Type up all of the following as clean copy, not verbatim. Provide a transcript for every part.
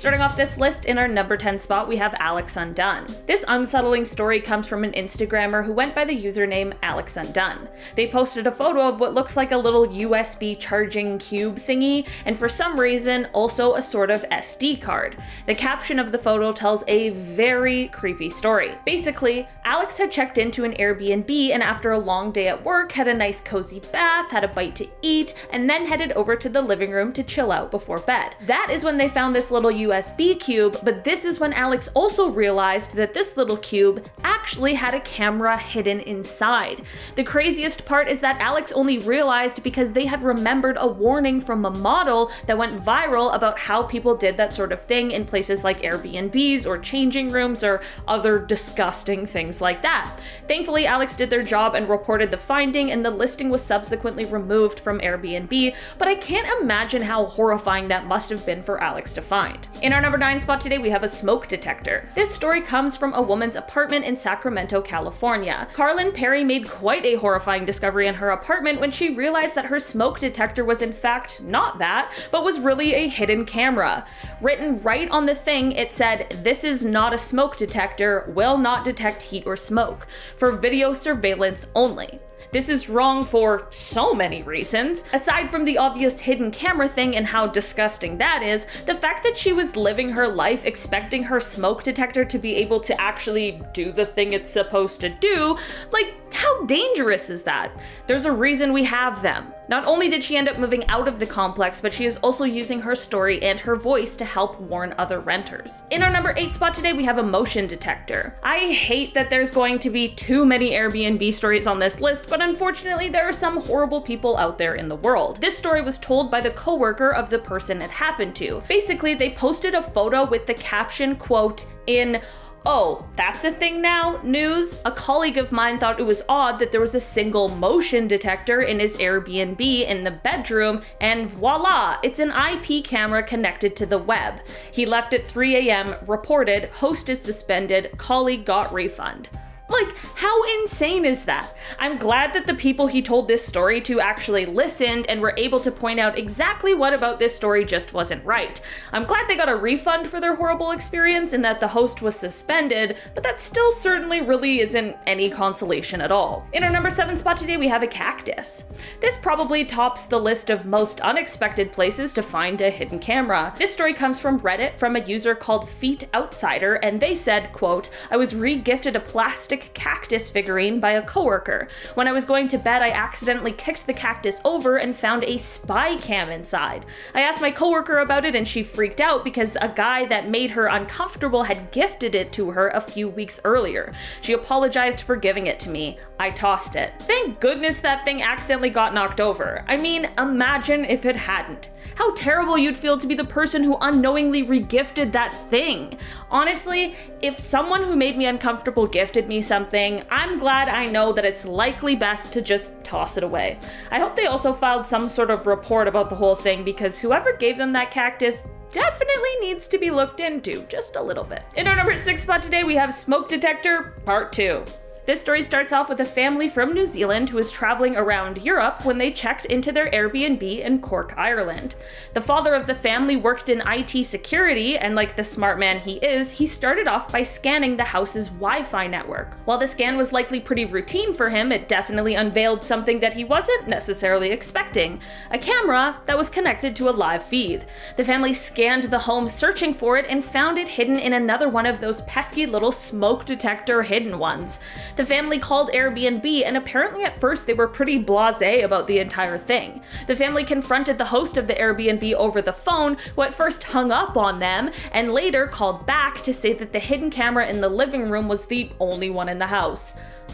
Starting off this list, in our number 10 spot, we have Alex Undone. This unsettling story comes from an Instagrammer who went by the username Alex Undone. They posted a photo of what looks like a little USB charging cube thingy, and for some reason, also a sort of SD card. The caption of the photo tells a very creepy story. Basically, Alex had checked into an Airbnb and after a long day at work, had a nice cozy bath, had a bite to eat, and then headed over to the living room to chill out before bed. That is when they found this little USB cube, but this is when Alex also realized that this little cube actually had a camera hidden inside. The craziest part is that Alex only realized because they had remembered a warning from a model that went viral about how people did that sort of thing in places like Airbnbs or changing rooms or other disgusting things like that. Thankfully, Alex did their job and reported the finding, and the listing was subsequently removed from Airbnb, but I can't imagine how horrifying that must have been for Alex to find. In our number 9 spot today, we have a smoke detector. This story comes from a woman's apartment in Sacramento, California. Carlin Perry made quite a horrifying discovery in her apartment when she realized that her smoke detector was in fact not that, but was really a hidden camera. Written right on the thing, it said, "This is not a smoke detector, will not detect heat or smoke, for video surveillance only." This is wrong for so many reasons. Aside from the obvious hidden camera thing and how disgusting that is, the fact that she was living her life expecting her smoke detector to be able to actually do the thing it's supposed to do, like, how dangerous is that? There's a reason we have them. Not only did she end up moving out of the complex, but she is also using her story and her voice to help warn other renters. In our number 8 spot today, we have a motion detector. I hate that there's going to be too many Airbnb stories on this list, but unfortunately there are some horrible people out there in the world. This story was told by the coworker of the person it happened to. Basically, they posted a photo with the caption, quote, in "Oh, that's a thing now? News?" A colleague of mine thought it was odd that there was a single motion detector in his Airbnb in the bedroom, and voila, it's an IP camera connected to the web. He left at 3 a.m., reported, host is suspended, colleague got refund. Like, how insane is that? I'm glad that the people he told this story to actually listened and were able to point out exactly what about this story just wasn't right. I'm glad they got a refund for their horrible experience and that the host was suspended, but that still certainly really isn't any consolation at all. In our number 7 spot today, we have a cactus. This probably tops the list of most unexpected places to find a hidden camera. This story comes from Reddit from a user called Feet Outsider, and they said, quote, "I was re-gifted a plastic cactus figurine by a coworker. When I was going to bed, I accidentally kicked the cactus over and found a spy cam inside. I asked my coworker about it and she freaked out because a guy that made her uncomfortable had gifted it to her a few weeks earlier. She apologized for giving it to me. I tossed it. Thank goodness that thing accidentally got knocked over. I mean, imagine if it hadn't. How terrible you'd feel to be the person who unknowingly regifted that thing. Honestly, if someone who made me uncomfortable gifted me something, I'm glad I know that it's likely best to just toss it away. I hope they also filed some sort of report about the whole thing, because whoever gave them that cactus definitely needs to be looked into just a little bit. In our number 6 spot today, we have Smoke Detector Part 2. This story starts off with a family from New Zealand who was traveling around Europe when they checked into their Airbnb in Cork, Ireland. The father of the family worked in IT security, and like the smart man he is, he started off by scanning the house's Wi-Fi network. While the scan was likely pretty routine for him, it definitely unveiled something that he wasn't necessarily expecting: a camera that was connected to a live feed. The family scanned the home searching for it and found it hidden in another one of those pesky little smoke detector hidden ones. The family called Airbnb, and apparently at first they were pretty blasé about the entire thing. The family confronted the host of the Airbnb over the phone, who at first hung up on them, and later called back to say that the hidden camera in the living room was the only one in the house.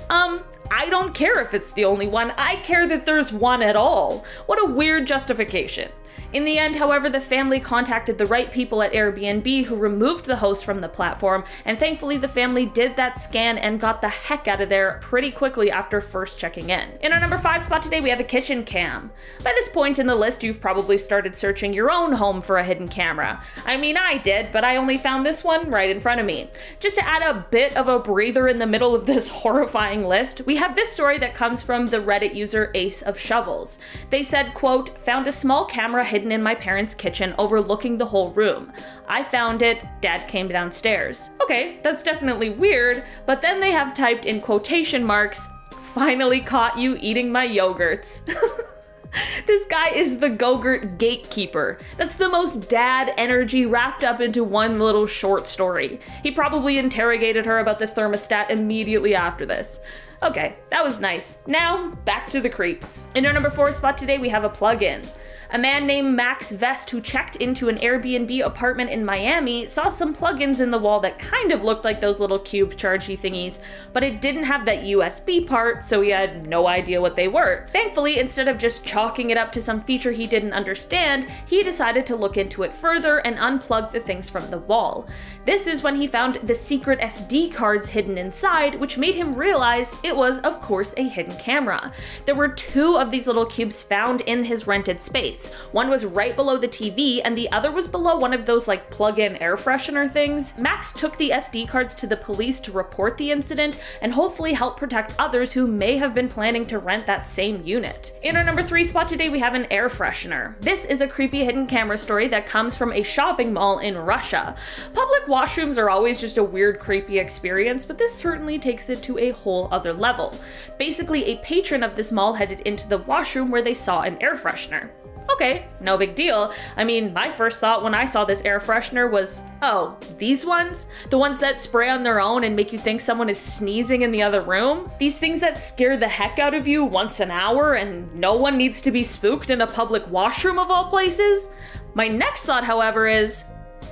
I don't care if it's the only one, I care that there's one at all. What a weird justification. In the end, however, the family contacted the right people at Airbnb who removed the host from the platform, and thankfully the family did that scan and got the heck out of there pretty quickly after first checking in. In our number 5 spot today, we have a kitchen cam. By this point in the list, you've probably started searching your own home for a hidden camera. I mean, I did, but I only found this one right in front of me. Just to add a bit of a breather in the middle of this horrifying list, we have this story that comes from the Reddit user Ace of Shovels. They said, quote, "Found a small camera hidden in my parents' kitchen overlooking the whole room. I found it, Dad came downstairs. Okay, that's definitely weird, but then they have typed in quotation marks, finally caught you eating my yogurts. This guy is the Go-Gurt gatekeeper. That's the most dad energy wrapped up into one little short story. He probably interrogated her about the thermostat immediately after this. Okay, that was nice. Now, back to the creeps. In our number 4 spot today, we have a plug-in. A man named Max Vest, who checked into an Airbnb apartment in Miami, saw some plugins in the wall that kind of looked like those little cube chargey thingies, but it didn't have that USB part, so he had no idea what they were. Thankfully, instead of just chalking it up to some feature he didn't understand, he decided to look into it further and unplug the things from the wall. This is when he found the secret SD cards hidden inside, which made him realize it was, of course, a hidden camera. There were 2 of these little cubes found in his rented space. One was right below the TV, and the other was below one of those like plug-in air freshener things. Max took the SD cards to the police to report the incident and hopefully help protect others who may have been planning to rent that same unit. In our number 3 spot today, we have an air freshener. This is a creepy hidden camera story that comes from a shopping mall in Russia. Public washrooms are always just a weird, creepy experience, but this certainly takes it to a whole other level. Basically, a patron of this mall headed into the washroom where they saw an air freshener. Okay, no big deal. I mean, my first thought when I saw this air freshener was, oh, these ones? The ones that spray on their own and make you think someone is sneezing in the other room? These things that scare the heck out of you once an hour and no one needs to be spooked in a public washroom of all places? My next thought, however, is,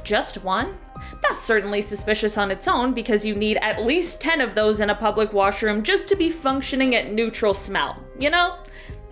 just one? That's certainly suspicious on its own because you need at least 10 of those in a public washroom just to be functioning at neutral smell, you know?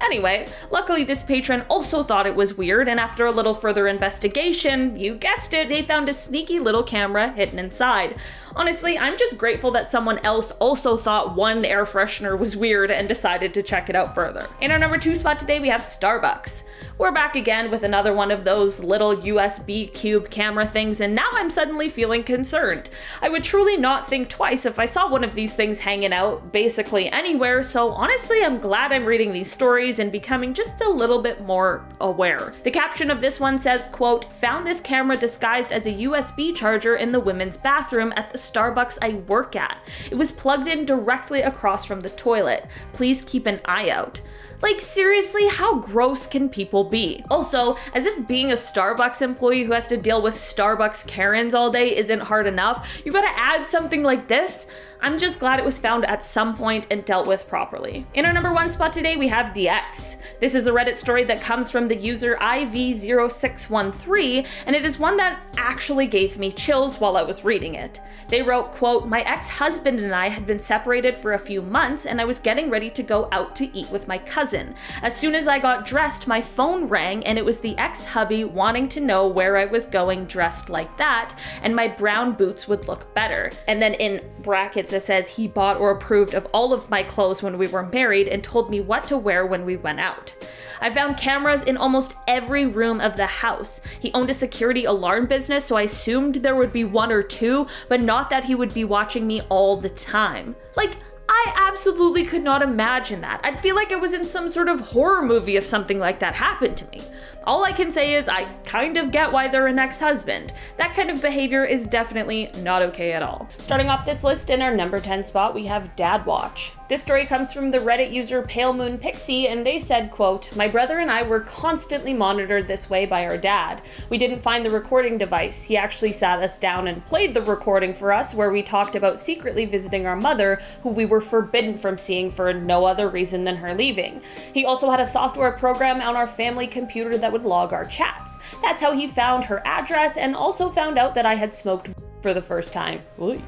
Anyway, luckily this patron also thought it was weird, and after a little further investigation, you guessed it, they found a sneaky little camera hidden inside. Honestly, I'm just grateful that someone else also thought one air freshener was weird and decided to check it out further. In our number 2 spot today, we have Starbucks. We're back again with another one of those little USB cube camera things, and now I'm suddenly feeling concerned. I would truly not think twice if I saw one of these things hanging out basically anywhere, so honestly, I'm glad I'm reading these stories and becoming just a little bit more aware. The caption of this one says, quote, "Found this camera disguised as a USB charger in the women's bathroom at the Starbucks I work at. It was plugged in directly across from the toilet. Please keep an eye out." Like, seriously, how gross can people be? Also, as if being a Starbucks employee who has to deal with Starbucks Karens all day isn't hard enough, you gotta add something like this? I'm just glad it was found at some point and dealt with properly. In our number 1 spot today, we have The X. This is a Reddit story that comes from the user IV0613, and it is one that actually gave me chills while I was reading it. They wrote, quote, "My ex-husband and I had been separated for a few months, and I was getting ready to go out to eat with my cousin. As soon as I got dressed, my phone rang, and it was the ex-hubby wanting to know where I was going dressed like that, and my brown boots would look better." And then in brackets, it says he bought or approved of all of my clothes when we were married and told me what to wear when we went out. I found cameras in almost every room of the house. He owned a security alarm business, so I assumed there would be 1 or 2, but not that he would be watching me all the time. Like, I absolutely could not imagine that. I'd feel like I was in some sort of horror movie if something like that happened to me. All I can say is I kind of get why they're an ex-husband. That kind of behavior is definitely not okay at all. Starting off this list in our number 10 spot, we have Dad Watch. This story comes from the Reddit user Pale Moon Pixie, and they said, quote, "My brother and I were constantly monitored this way by our dad. We didn't find the recording device. He actually sat us down and played the recording for us where we talked about secretly visiting our mother, who we were forbidden from seeing for no other reason than her leaving. He also had a software program on our family computer that would log our chats. That's how he found her address and also found out that I had smoked for the first time. Oy.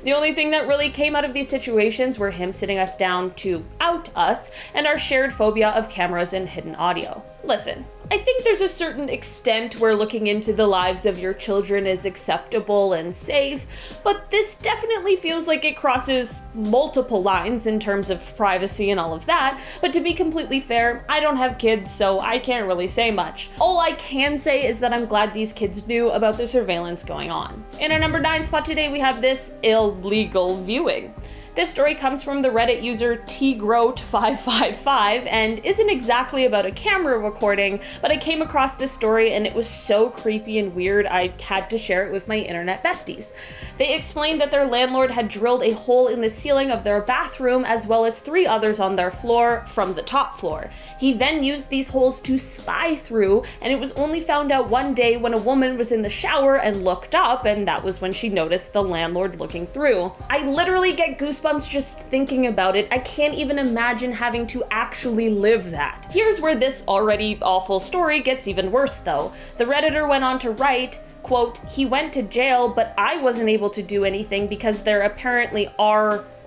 The only thing that really came out of these situations were him sitting us down to out us and our shared phobia of cameras and hidden audio." Listen, I think there's a certain extent where looking into the lives of your children is acceptable and safe, but this definitely feels like it crosses multiple lines in terms of privacy and all of that. But to be completely fair, I don't have kids, so I can't really say much. All I can say is that I'm glad these kids knew about the surveillance going on. In our number 9 spot today, we have this illegal viewing. This story comes from the Reddit user tgroat555 and isn't exactly about a camera recording, but I came across this story and it was so creepy and weird I had to share it with my internet besties. They explained that their landlord had drilled a hole in the ceiling of their bathroom as well as 3 others on their floor from the top floor. He then used these holes to spy through, and it was only found out one day when a woman was in the shower and looked up, and that was when she noticed the landlord looking through. I literally get goosebumps just thinking about it. I can't even imagine having to actually live that. Here's where this already awful story gets even worse though. The Redditor went on to write, quote, "He went to jail, but I wasn't able to do anything because there apparently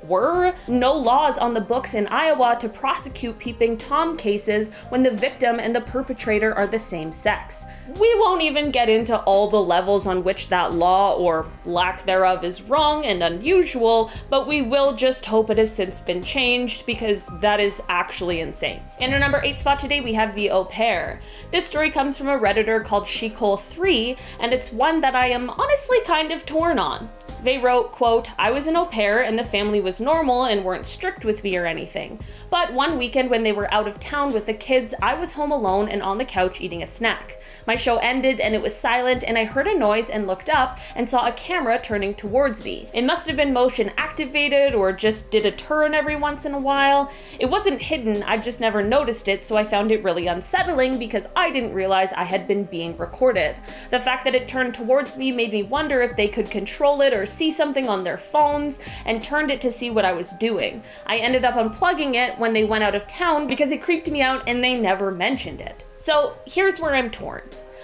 were no laws on the books in Iowa to prosecute peeping Tom cases when the victim and the perpetrator are the same sex." We won't even get into all the levels on which that law or lack thereof is wrong and unusual, but we will just hope it has since been changed because that is actually insane. In our number 8 spot today, we have the au pair. This story comes from a Redditor called Shecole3, and it's one that I am honestly kind of torn on. They wrote, quote, "I was an au pair and the family was normal and weren't strict with me or anything. But one weekend when they were out of town with the kids, I was home alone and on the couch eating a snack. My show ended and it was silent and I heard a noise and looked up and saw a camera turning towards me. It must have been motion activated or just did a turn every once in a while. It wasn't hidden, I just never noticed it, so I found it really unsettling because I didn't realize I had been being recorded. The fact that it turned towards me made me wonder if they could control it or see something on their phones and turned it to see what I was doing. I ended up unplugging it when they went out of town because it creeped me out and they never mentioned it." So here's where I'm torn.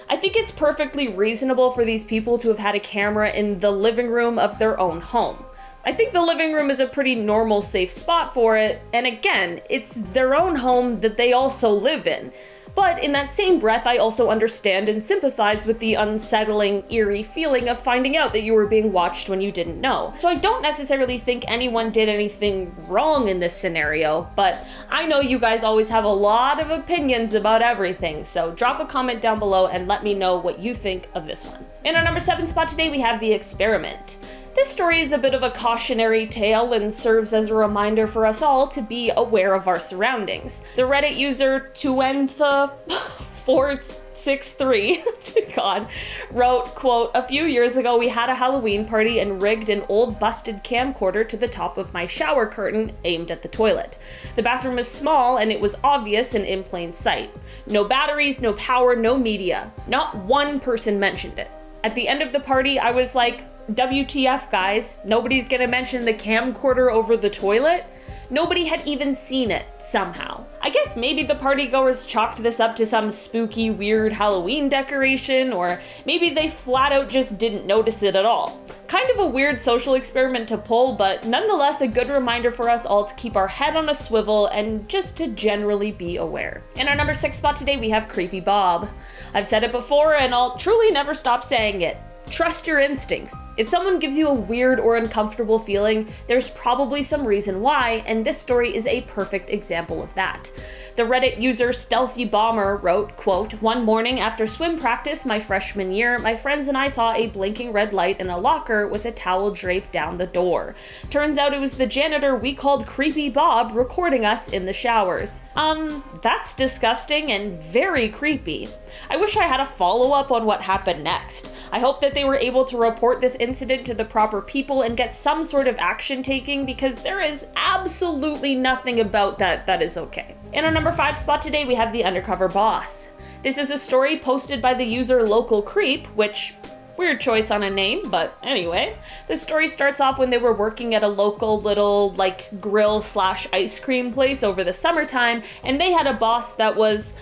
I think it's perfectly reasonable for these people to have had a camera in the living room of their own home. I think the living room is a pretty normal, safe spot for it, and again, it's their own home that they also live in. But in that same breath, I also understand and sympathize with the unsettling, eerie feeling of finding out that you were being watched when you didn't know. So I don't necessarily think anyone did anything wrong in this scenario, but I know you guys always have a lot of opinions about everything, so drop a comment down below and let me know what you think of this one. In our number 7 spot today, we have The Experiment. This story is a bit of a cautionary tale and serves as a reminder for us all to be aware of our surroundings. The Reddit user Tuentha463 God, wrote, quote, "A few years ago we had a Halloween party and rigged an old busted camcorder to the top of my shower curtain aimed at the toilet. The bathroom is small and it was obvious and in plain sight. No batteries, no power, no media. Not one person mentioned it. At the end of the party I was like, WTF guys, nobody's gonna mention the camcorder over the toilet? Nobody had even seen it, somehow. I guess maybe the partygoers chalked this up to some spooky, weird Halloween decoration, or maybe they flat out just didn't notice it at all. Kind of a weird social experiment to pull, but nonetheless a good reminder for us all to keep our head on a swivel and just to generally be aware." In our number 6 spot today, we have Creepy Bob. I've said it before and I'll truly never stop saying it. Trust your instincts. If someone gives you a weird or uncomfortable feeling, there's probably some reason why, and this story is a perfect example of that. The Reddit user Stealthy Bomber wrote, quote, "One morning after swim practice my freshman year, my friends and I saw a blinking red light in a locker with a towel draped down the door. Turns out it was the janitor we called Creepy Bob recording us in the showers. That's disgusting and very creepy. I wish I had a follow-up on what happened next. I hope that they were able to report this incident to the proper people and get some sort of action taking because there is absolutely nothing about that is okay." In our number 5 spot today, we have The Undercover Boss. This is a story posted by the user Local Creep, which, weird choice on a name, but anyway. The story starts off when they were working at a local little, grill / ice cream place over the summertime, and they had a boss that was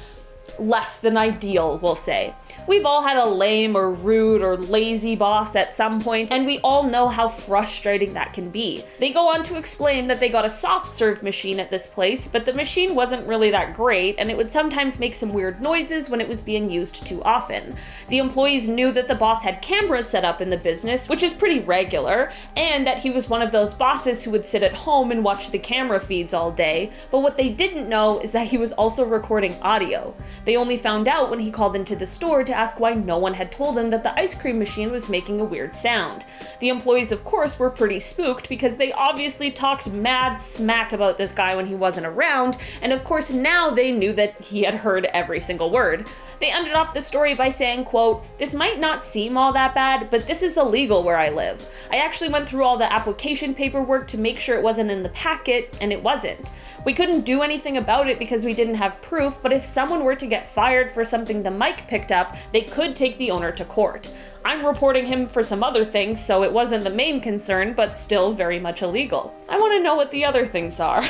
less than ideal, we'll say. We've all had a lame or rude or lazy boss at some point, and we all know how frustrating that can be. They go on to explain that they got a soft serve machine at this place, but the machine wasn't really that great, and it would sometimes make some weird noises when it was being used too often. The employees knew that the boss had cameras set up in the business, which is pretty regular, and that he was one of those bosses who would sit at home and watch the camera feeds all day, but what they didn't know is that he was also recording audio. They only found out when he called into the store to ask why no one had told him that the ice cream machine was making a weird sound. The employees, of course, were pretty spooked because they obviously talked mad smack about this guy when he wasn't around, and of course now they knew that he had heard every single word. They ended off the story by saying, quote, "This might not seem all that bad, but this is illegal where I live. I actually went through all the application paperwork to make sure it wasn't in the packet, and it wasn't. We couldn't do anything about it because we didn't have proof, but if someone were to get fired for something the mic picked up, they could take the owner to court. I'm reporting him for some other things, so it wasn't the main concern, but still very much illegal." I want to know what the other things are.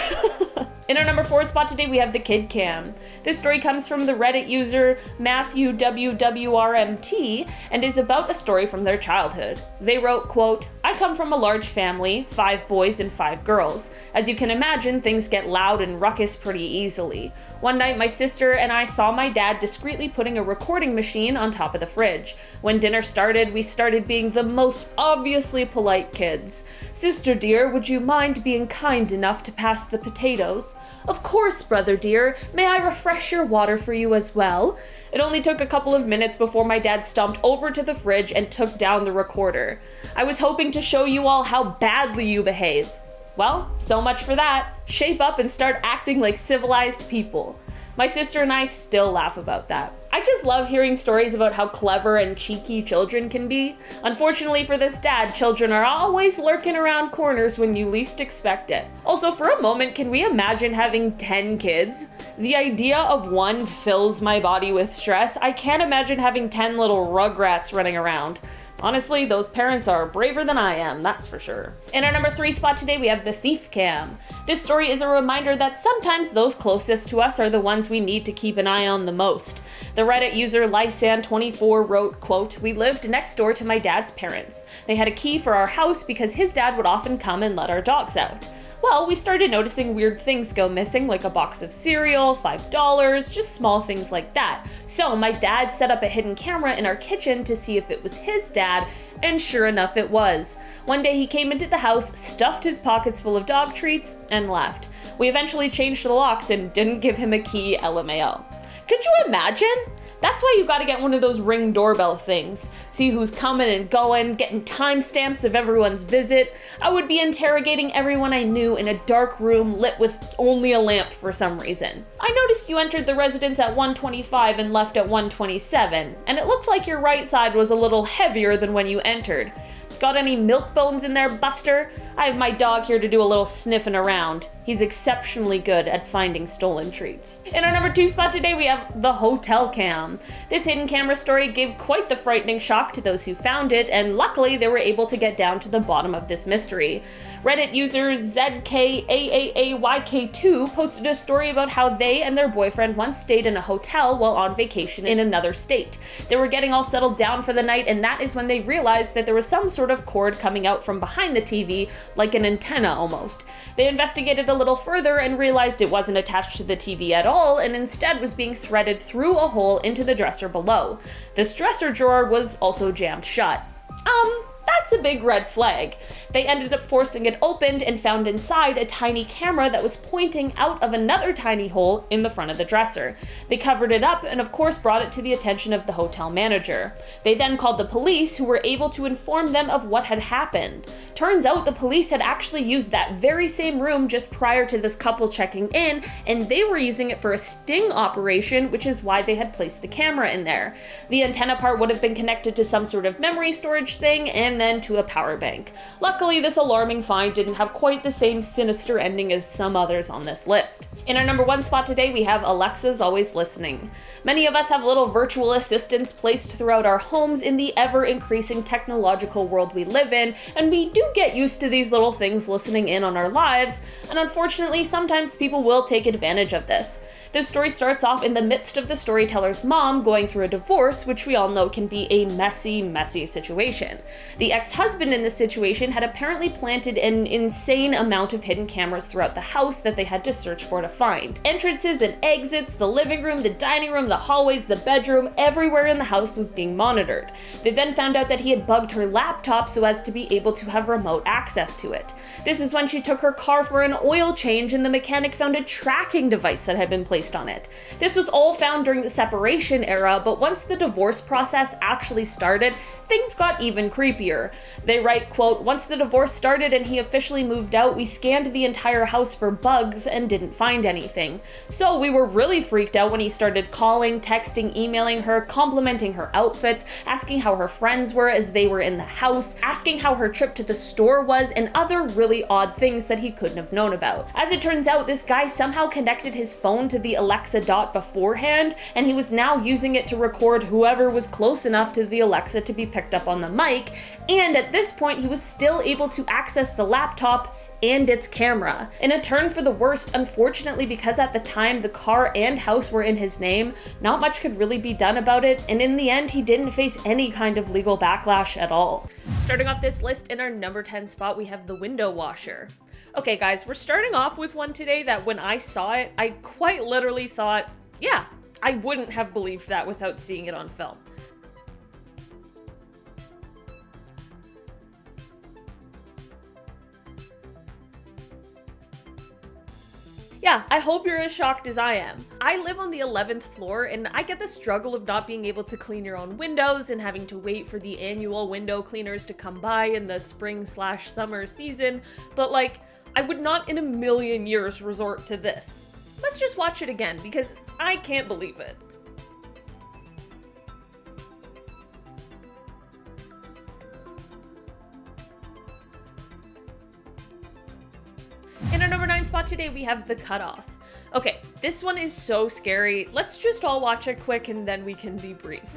In our number 4 spot today, we have the kid cam. This story comes from the Reddit user Matthew WWRMT and is about a story from their childhood. They wrote, quote, "I come from a large family, 5 boys and 5 girls. As you can imagine, things get loud and ruckus pretty easily. One night, my sister and I saw my dad discreetly putting a recording machine on top of the fridge. When dinner started, we started being the most obviously polite kids. 'Sister dear, would you mind being kind enough to pass the potatoes?' 'Of course, brother dear. May I refresh your water for you as well?' It only took a couple of minutes before my dad stomped over to the fridge and took down the recorder. I was hoping to show you all how badly you behave. Well, so much for that. Shape up and start acting like civilized people." My sister and I still laugh about that. I just love hearing stories about how clever and cheeky children can be. Unfortunately for this dad, children are always lurking around corners when you least expect it. Also, for a moment, can we imagine having 10 kids? The idea of one fills my body with stress. I can't imagine having 10 little rugrats running around. Honestly, those parents are braver than I am, that's for sure. In our number 3 spot today, we have the thief cam. This story is a reminder that sometimes those closest to us are the ones we need to keep an eye on the most. The Reddit user Lysan24 wrote, quote, "We lived next door to my dad's parents. They had a key for our house because his dad would often come and let our dogs out. Well, we started noticing weird things go missing, like a box of cereal, $5, just small things like that. So my dad set up a hidden camera in our kitchen to see if it was his dad, and sure enough it was. One day he came into the house, stuffed his pockets full of dog treats, and left. We eventually changed the locks and didn't give him a key, LMAO. Could you imagine? That's why you gotta get one of those Ring doorbell things. See who's coming and going, getting timestamps of everyone's visit. I would be interrogating everyone I knew in a dark room lit with only a lamp for some reason. I noticed you entered the residence at 1:25 and left at 1:27, and it looked like your right side was a little heavier than when you entered. Got any milk bones in there, Buster? I have my dog here to do a little sniffing around. He's exceptionally good at finding stolen treats." In our number 2 spot today, we have the hotel cam. This hidden camera story gave quite the frightening shock to those who found it, and luckily they were able to get down to the bottom of this mystery. Reddit user ZKAAAYK2 posted a story about how they and their boyfriend once stayed in a hotel while on vacation in another state. They were getting all settled down for the night, and that is when they realized that there was some sort of cord coming out from behind the TV, like an antenna almost. They investigated a little further and realized it wasn't attached to the TV at all, and instead was being threaded through a hole into the dresser below. This dresser drawer was also jammed shut. That's a big red flag. They ended up forcing it open and found inside a tiny camera that was pointing out of another tiny hole in the front of the dresser. They covered it up and of course brought it to the attention of the hotel manager. They then called the police, who were able to inform them of what had happened. Turns out the police had actually used that very same room just prior to this couple checking in, and they were using it for a sting operation, which is why they had placed the camera in there. The antenna part would have been connected to some sort of memory storage thing and then to a power bank. Luckily, this alarming find didn't have quite the same sinister ending as some others on this list. In our number 1 spot today, we have Alexa's Always Listening. Many of us have little virtual assistants placed throughout our homes in the ever-increasing technological world we live in, and we do get used to these little things listening in on our lives, and unfortunately, sometimes people will take advantage of this. This story starts off in the midst of the storyteller's mom going through a divorce, which we all know can be a messy, messy situation. The ex-husband in this situation had apparently planted an insane amount of hidden cameras throughout the house that they had to search for to find. Entrances and exits, the living room, the dining room, the hallways, the bedroom, everywhere in the house was being monitored. They then found out that he had bugged her laptop so as to be able to have remote access to it. This is when she took her car for an oil change and the mechanic found a tracking device that had been placed on it. This was all found during the separation era, but once the divorce process actually started, things got even creepier. They write, quote, "Once the divorce started and he officially moved out, we scanned the entire house for bugs and didn't find anything. So we were really freaked out when he started calling, texting, emailing her, complimenting her outfits, asking how her friends were as they were in the house, asking how her trip to the store was, and other really odd things that he couldn't have known about. As it turns out, this guy somehow connected his phone to the Alexa dot beforehand, and he was now using it to record whoever was close enough to the Alexa to be picked up on the mic, and at this point he was still able to access the laptop and its camera. In a turn for the worst, unfortunately, because at the time the car and house were in his name, not much could really be done about it, and in the end he didn't face any kind of legal backlash at all. Starting off this list, in our number 10 spot we have the window washer. Okay guys, we're starting off with one today that when I saw it, I quite literally thought, yeah, I wouldn't have believed that without seeing it on film. Yeah, I hope you're as shocked as I am. I live on the 11th floor and I get the struggle of not being able to clean your own windows and having to wait for the annual window cleaners to come by in the spring/summer season, but like, I would not in a million years resort to this. Let's just watch it again because I can't believe it. In our number 9 spot today, we have the cutoff. Okay, this one is so scary. Let's just all watch it quick and then we can debrief.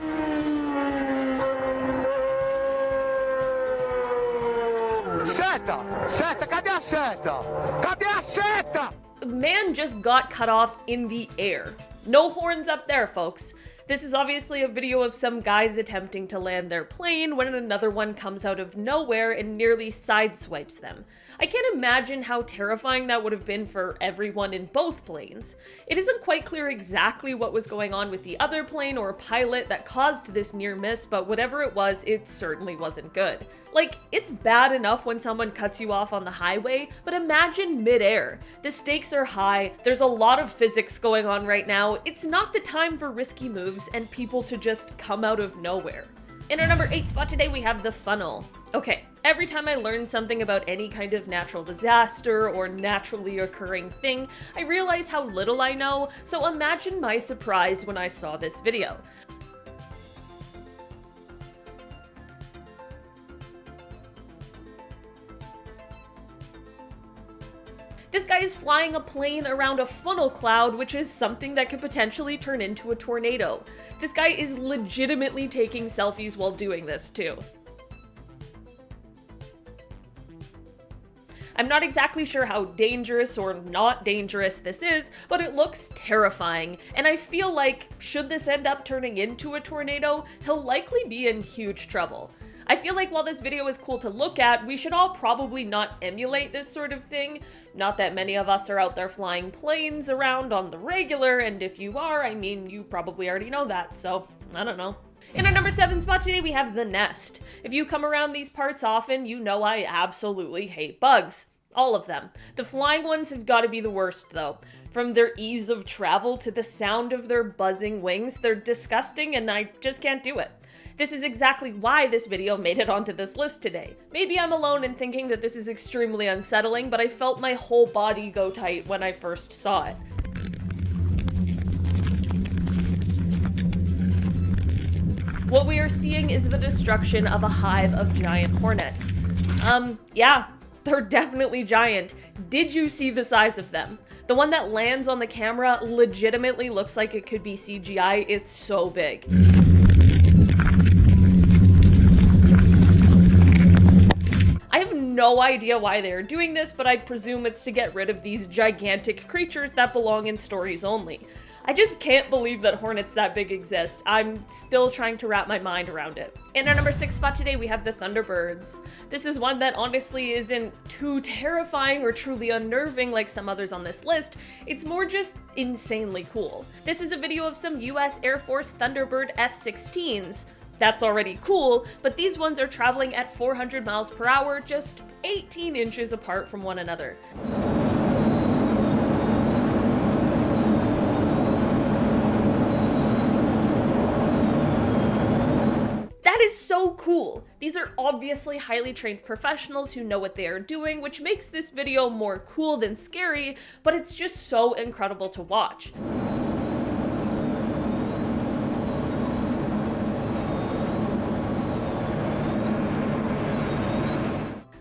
Seta! Seta! Cadê a seta? Cadê a seta? The man just got cut off in the air. No horns up there, folks. This is obviously a video of some guys attempting to land their plane when another one comes out of nowhere and nearly sideswipes them. I can't imagine how terrifying that would have been for everyone in both planes. It isn't quite clear exactly what was going on with the other plane or pilot that caused this near miss, but whatever it was, it certainly wasn't good. Like, it's bad enough when someone cuts you off on the highway, but imagine midair. The stakes are high, there's a lot of physics going on right now, it's not the time for risky moves and people to just come out of nowhere. In our number 8 spot today, we have the funnel. Okay, every time I learn something about any kind of natural disaster or naturally occurring thing, I realize how little I know, so imagine my surprise when I saw this video. This guy is flying a plane around a funnel cloud, which is something that could potentially turn into a tornado. This guy is legitimately taking selfies while doing this too. I'm not exactly sure how dangerous or not dangerous this is, but it looks terrifying, and I feel like, should this end up turning into a tornado, he'll likely be in huge trouble. I feel like while this video is cool to look at, we should all probably not emulate this sort of thing. Not that many of us are out there flying planes around on the regular, and if you are, I mean, you probably already know that, so I don't know. In our number 7 spot today, we have the nest. If you come around these parts often, you know I absolutely hate bugs. All of them. The flying ones have got to be the worst, though. From their ease of travel to the sound of their buzzing wings, they're disgusting and I just can't do it. This is exactly why this video made it onto this list today. Maybe I'm alone in thinking that this is extremely unsettling, but I felt my whole body go tight when I first saw it. What we are seeing is the destruction of a hive of giant hornets. Yeah, they're definitely giant. Did you see the size of them? The one that lands on the camera legitimately looks like it could be CGI, it's so big. I have no idea why they're doing this, but I presume it's to get rid of these gigantic creatures that belong in stories only. I just can't believe that hornets that big exist. I'm still trying to wrap my mind around it. In our number 6 spot today, we have the Thunderbirds. This is one that honestly isn't too terrifying or truly unnerving like some others on this list. It's more just insanely cool. This is a video of some US Air Force Thunderbird F-16s. That's already cool, but these ones are traveling at 400 miles per hour, just 18 inches apart from one another. That is so cool. These are obviously highly trained professionals who know what they are doing, which makes this video more cool than scary, but it's just so incredible to watch.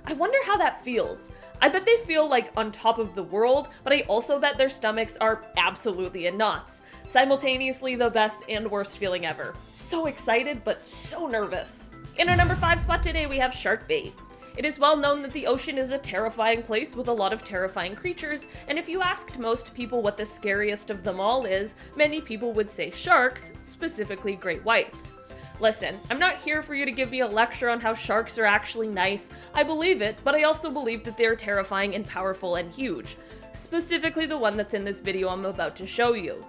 I wonder how that feels. I bet they feel like on top of the world, but I also bet their stomachs are absolutely in knots. Simultaneously the best and worst feeling ever. So excited, but so nervous. In our number 5 spot today, we have shark bait. It is well known that the ocean is a terrifying place with a lot of terrifying creatures, and if you asked most people what the scariest of them all is, many people would say sharks, specifically great whites. Listen, I'm not here for you to give me a lecture on how sharks are actually nice. I believe it, but I also believe that they're terrifying and powerful and huge. Specifically the one that's in this video I'm about to show you.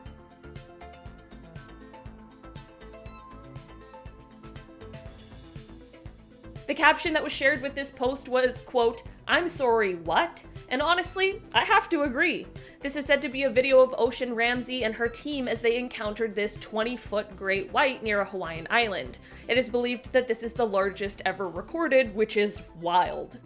The caption that was shared with this post was, quote, "I'm sorry, what?" And honestly, I have to agree. This is said to be a video of Ocean Ramsey and her team as they encountered this 20-foot great white near a Hawaiian island. It is believed that this is the largest ever recorded, which is wild.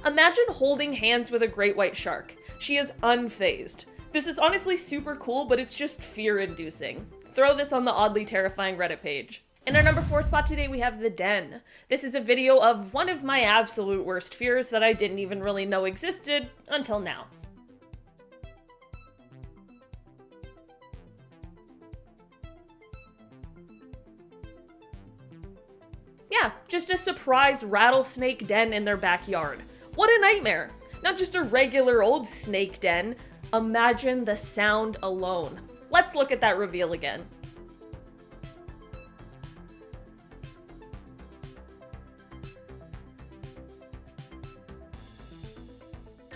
Imagine holding hands with a great white shark. She is unfazed. This is honestly super cool, but it's just fear-inducing. Throw this on the oddly terrifying Reddit page. In our number 4 spot today, we have The Den. This is a video of one of my absolute worst fears that I didn't even really know existed until now. Yeah, just a surprise rattlesnake den in their backyard. What a nightmare! Not just a regular old snake den. Imagine the sound alone. Let's look at that reveal again.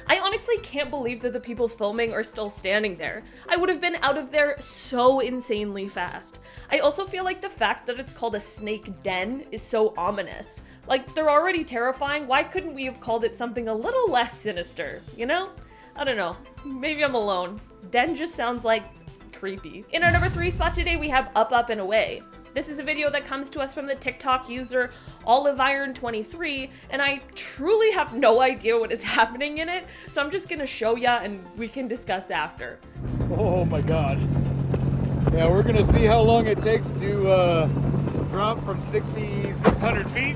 I honestly can't believe that the people filming are still standing there. I would have been out of there so insanely fast. I also feel like the fact that it's called a snake den is so ominous. Like, they're already terrifying, why couldn't we have called it something a little less sinister, you know? I don't know, maybe I'm alone. Den just sounds like creepy. In our number 3 spot today, we have Up, Up, and Away. This is a video that comes to us from the TikTok user OliveIron23, and I truly have no idea what is happening in it, so I'm just gonna show ya and we can discuss after. Oh my god. Yeah, we're gonna see how long it takes to drop from 6,600 feet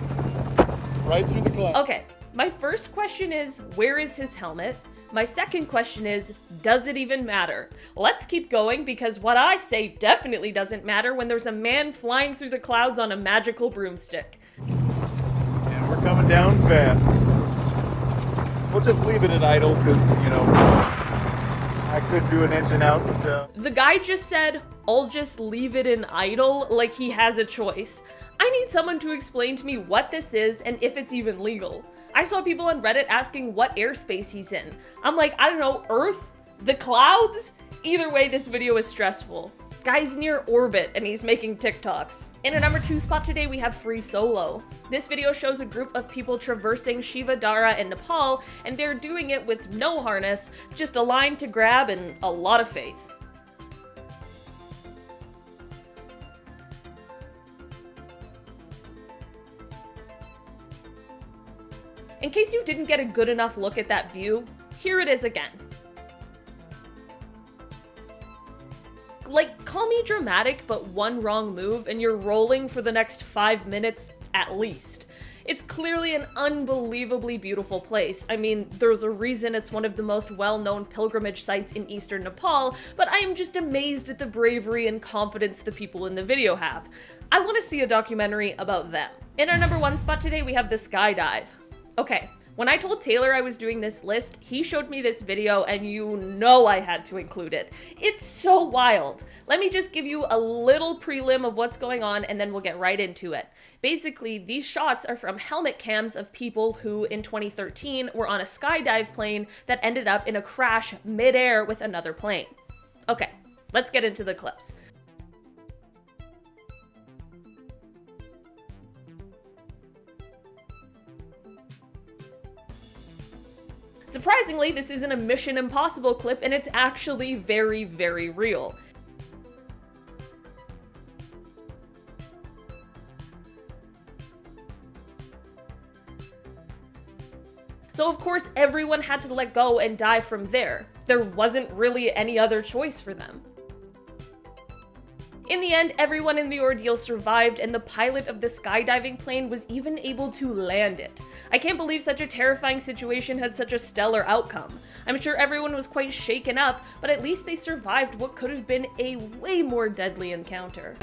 right through the cloud. Okay, my first question is, where is his helmet? My second question is, does it even matter? Let's keep going, because what I say definitely doesn't matter when there's a man flying through the clouds on a magical broomstick. And we're coming down fast. We'll just leave it at idle, because, you know, I could do an engine out. The guy just said, I'll just leave it in idle, like he has a choice. I need someone to explain to me what this is and if it's even legal. I saw people on Reddit asking what airspace he's in. I'm like, I don't know, Earth? The clouds? Either way, this video is stressful. Guy's near orbit and he's making TikToks. In our number 2 spot today, we have Free Solo. This video shows a group of people traversing Shiva Dara in Nepal, and they're doing it with no harness, just a line to grab and a lot of faith. In case you didn't get a good enough look at that view, here it is again. Like, call me dramatic, but one wrong move and you're rolling for the next 5 minutes at least. It's clearly an unbelievably beautiful place. I mean, there's a reason it's one of the most well-known pilgrimage sites in eastern Nepal, but I am just amazed at the bravery and confidence the people in the video have. I want to see a documentary about them. In our number 1 spot today, we have the skydive. Okay, when I told Taylor I was doing this list, he showed me this video and you know I had to include it. It's so wild. Let me just give you a little prelim of what's going on and then we'll get right into it. Basically, these shots are from helmet cams of people who in 2013 were on a skydive plane that ended up in a crash mid-air with another plane. Okay, Let's get into the clips. Surprisingly, this isn't a Mission Impossible clip, and it's actually very, very real. So of course everyone had to let go and die from there. There wasn't really any other choice for them. In the end, everyone in the ordeal survived, and the pilot of the skydiving plane was even able to land it. I can't believe such a terrifying situation had such a stellar outcome. I'm sure everyone was quite shaken up, but at least they survived what could have been a way more deadly encounter.